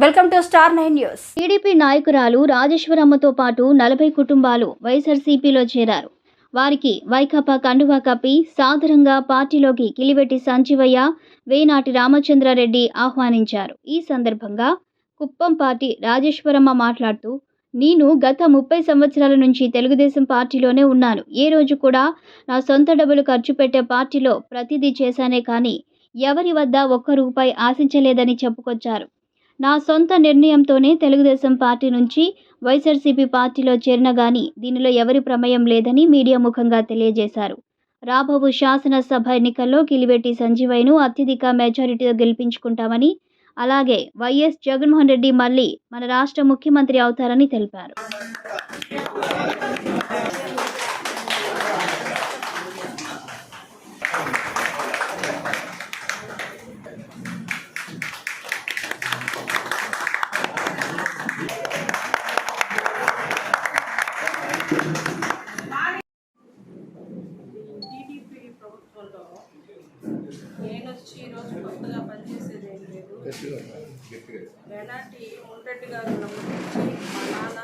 Welcome to star 9 news. TDP నాయకురాలు రాజేశ్వరమ్మతో పాటు 40 కుటుంబాలు వైఎస్ఆర్సీపీలో చేరారు. వారికి వైకాపా కండువా కప్పి సాదరంగా పార్టీలోకి కిలివెట్టి సంజీవయ్య, వేనాటి రామచంద్రారెడ్డి ఆహ్వానించారు. ఈ సందర్భంగా కుప్పం పార్టీ రాజేశ్వరమ్మ మాట్లాడుతూ, నేను గత 30 సంవత్సరాల నుంచి తెలుగుదేశం పార్టీలోనే ఉన్నాను. ఏ రోజు కూడా నా సొంత డబ్బులు ఖర్చు పెట్టే పార్టీలో ప్రతిదీ చేశానే కానీ ఎవరి వద్ద ఒక్క రూపాయి ఆశించలేదని చెప్పుకొచ్చారు. నా సొంత నిర్ణయంతోనే తెలుగుదేశం పార్టీ నుంచి వైఎస్ఆర్సీపీ పార్టీలో చేరిన గాని దీనిలో ఎవరి ప్రమేయం లేదని మీడియా ముఖంగా తెలియజేశారు. రాబోవు శాసనసభ ఎన్నికల్లో కిలివెట్టి సంజీవయ్యను అత్యధిక మెజారిటీతో గెలిపించుకుంటామని, అలాగే వైఎస్ జగన్మోహన్ రెడ్డి మళ్లీ మన రాష్ట్ర ముఖ్యమంత్రి అవుతారని తెలిపారు. టీడీపీ ప్రభుత్వంలో నేను వచ్చి ఈరోజు కొత్తగా పనిచేసేది ఏం లేదు. వేనాటి మున్రెడ్డి గారు నమ్మకం మా నాన్న,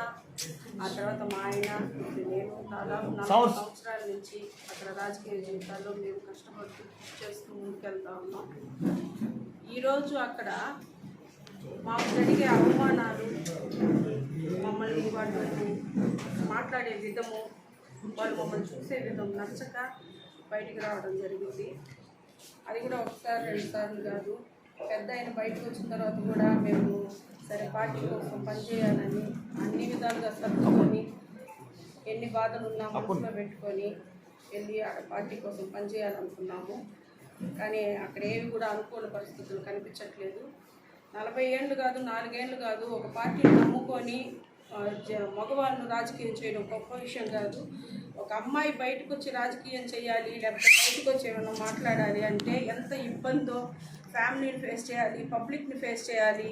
ఆ తర్వాత మా ఆయన, నేను దాదాపు 40 సంవత్సరాల నుంచి అక్కడ రాజకీయ జీవితాల్లో మేము కష్టపడుతూ చేస్తూ ముందుకెళ్తా ఉన్నాం. ఈరోజు అక్కడ మాకు జరిగే అవమానాలు, మమ్మల్ని వాళ్ళు మాట్లాడే విధము, వాళ్ళు మమ్మల్ని చూసే విధం నచ్చక బయటికి రావడం జరిగింది. అది కూడా ఒకసారి 2 సార్లు కాదు. పెద్ద ఆయన బయటకు వచ్చిన తర్వాత కూడా మేము సరే పార్టీ కోసం పనిచేయాలని అన్ని విధాలుగా సర్దుకొని ఎన్ని బాధలు ఉన్నా మనసులో పెట్టుకొని వెళ్ళి పార్టీ కోసం పనిచేయాలనుకున్నాము. కానీ అక్కడ ఏవి కూడా అనుకూల పరిస్థితులు కనిపించట్లేదు. 40 ఏళ్ళు కాదు, 4 ఏళ్ళు కాదు, ఒక పార్టీని నమ్ముకొని మగవాళ్ళను రాజకీయం చేయడం గొప్ప విషయం కాదు. ఒక అమ్మాయి బయటకు వచ్చి రాజకీయం చేయాలి, లేకపోతే బయటకు వచ్చి ఏమన్నా మాట్లాడాలి అంటే ఎంత ఇబ్బందో. ఫ్యామిలీని ఫేస్ చేయాలి, పబ్లిక్ని ఫేస్ చేయాలి,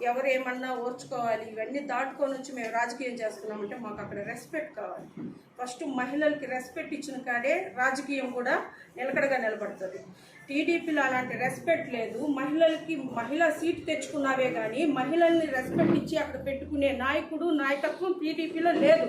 ఎవరు ఏమన్నా ఓర్చుకోవాలి. ఇవన్నీ దాటుకొని వచ్చి మేము రాజకీయం చేస్తున్నామంటే మాకు అక్కడ రెస్పెక్ట్ కావాలి. ఫస్ట్ మహిళలకి రెస్పెక్ట్ ఇచ్చిన కాడే రాజకీయం కూడా నిలకడగా నిలబడుతుంది. టీడీపీలో అలాంటి రెస్పెక్ట్ లేదు. మహిళలకి మహిళా సీట్ తెచ్చుకున్నావే కానీ మహిళల్ని రెస్పెక్ట్ ఇచ్చి అక్కడ పెట్టుకునే నాయకుడు, నాయకత్వం టీడీపీలో లేదు.